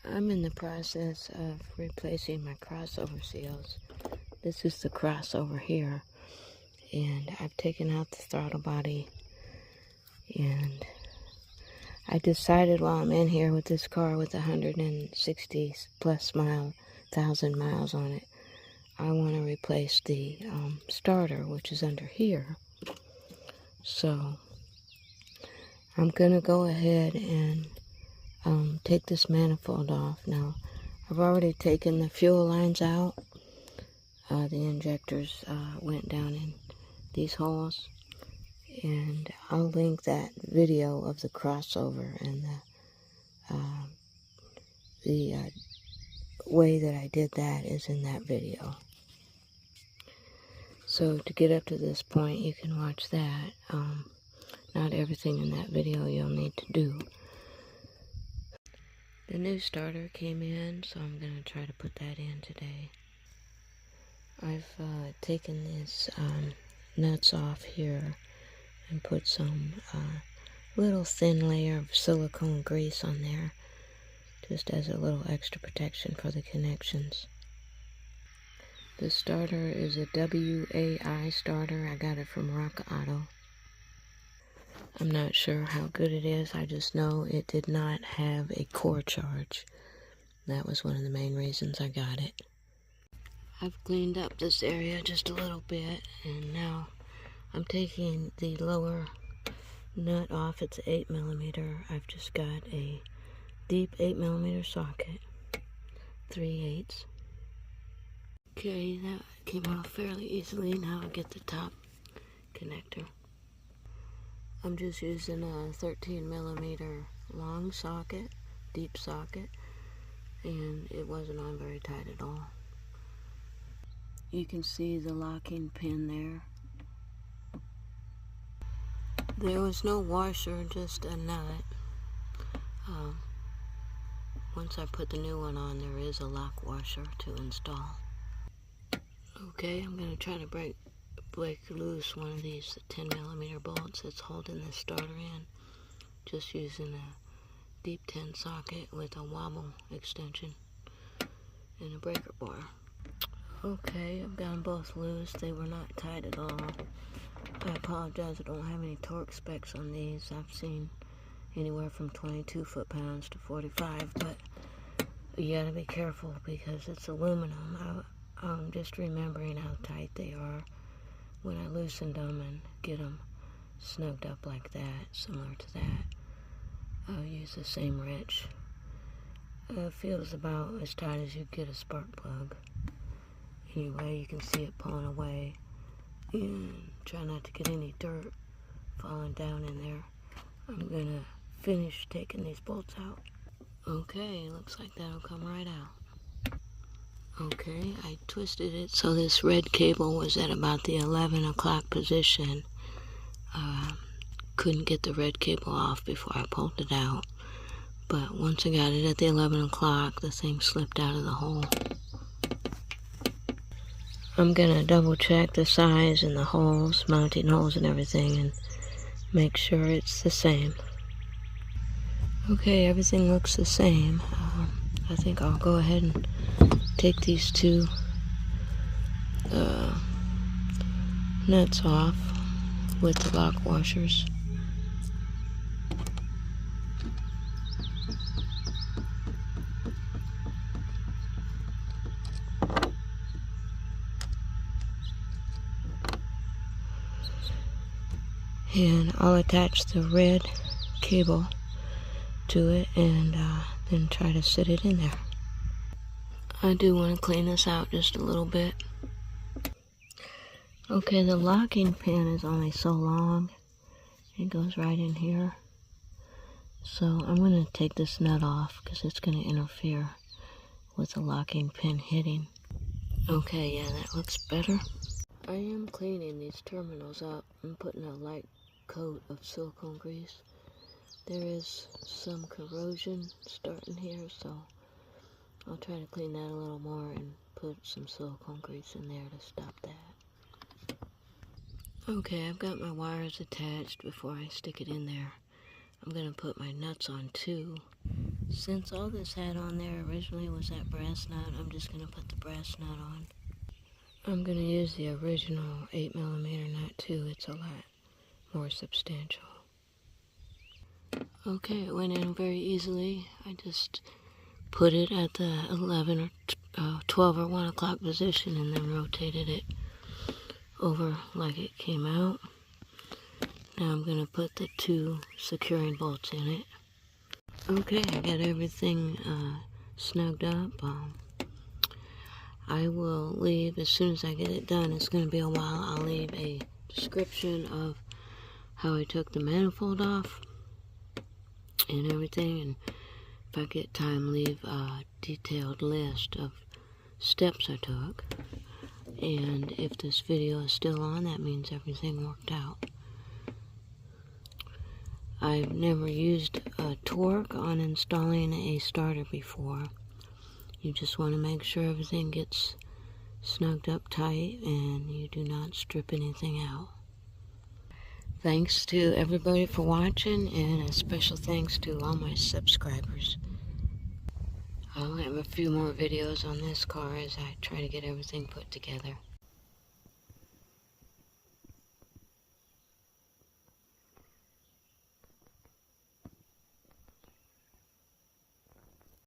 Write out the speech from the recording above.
I'm in the process of replacing my crossover seals. This is the crossover here, and I've taken out the throttle body, and I decided while I'm in here with this car with 160 plus thousand miles on it, I want to replace the starter, which is under here. So I'm gonna go ahead and take this manifold off. Now, I've already taken the fuel lines out. The injectors went down in these holes, and I'll link that video of the crossover and the way that I did that is in that video. So to get up to this point, you can watch that. Not everything in that video you'll need to do. The new starter came in, so I'm going to try to put that in today. I've taken these nuts off here and put some little thin layer of silicone grease on there, just as a little extra protection for the connections. The starter is a WAI starter. I got it from Rock Auto. I'm not sure how good it is. I just know it did not have a core charge. That was one of the main reasons I got it. I've cleaned up this area just a little bit, and now I'm taking the lower nut off. It's 8mm. I've just got a deep 8mm socket, 3/8. Okay, that came off fairly easily. Now I'll get the top connector. I'm just using a 13mm long socket, deep socket, and it wasn't on very tight at all. You can see the locking pin there. There was no washer, just a nut. Once I put the new one on, there is a lock washer to install. Okay, I'm going to try to break loose one of these 10mm bolts that's holding this starter in, just using a deep 10 socket with a wobble extension and a breaker bar. Okay, I've got them both loose. They were not tight at all. I apologize, I don't have any torque specs on these. I've seen anywhere from 22 foot-pounds to 45, but you gotta be careful because it's aluminum. I'm just remembering how tight they are when I loosened them and get them snugged up like that, similar to that. I'll use the same wrench. It feels about as tight as you get a spark plug. Anyway, you can see it pulling away, and try not to get any dirt falling down in there. I'm gonna finish taking these bolts out. Okay, looks like that'll come right out. Okay, I twisted it so this red cable was at about the 11 o'clock position. Couldn't get the red cable off before I pulled it out, but once I got it at the 11 o'clock, the thing slipped out of the hole. I'm gonna double check the size and the holes, mounting holes and everything, and make sure it's the same. Okay, everything looks the same. I think I'll go ahead and take these two nuts off with the lock washers. And I'll attach the red cable to it and then try to sit it in there. I do want to clean this out just a little bit. Okay, the locking pin is only so long. It goes right in here. So I'm going to take this nut off because it's going to interfere with the locking pin hitting. Okay, yeah, that looks better. I am cleaning these terminals up and putting a light coat of silicone grease. There is some corrosion starting here, so I'll try to clean that a little more and put some silicone grease in there to stop that. Okay, I've got my wires attached. Before I stick it in there, I'm going to put my nuts on too, Since all this had on there originally was that brass nut, I'm just going to put the brass nut on. I'm going to use the original 8mm nut too. It's a lot more substantial. Okay, it went in very easily. I just put it at the 11 or 12 or 1 o'clock position and then rotated it over like it came out. Now I'm going to put the 2 securing bolts in it. Okay, I got everything snugged up. I will leave, as soon as I get it done, it's going to be a while, I'll leave a description of how I took the manifold off and everything, and if I get time, leave a detailed list of steps I took. And if this video is still on, that means everything worked out. I've never used a torque on installing a starter before. You just want to make sure everything gets snugged up tight and you do not strip anything out. Thanks to everybody for watching, and a special thanks to all my subscribers. I'll have a few more videos on this car as I try to get everything put together.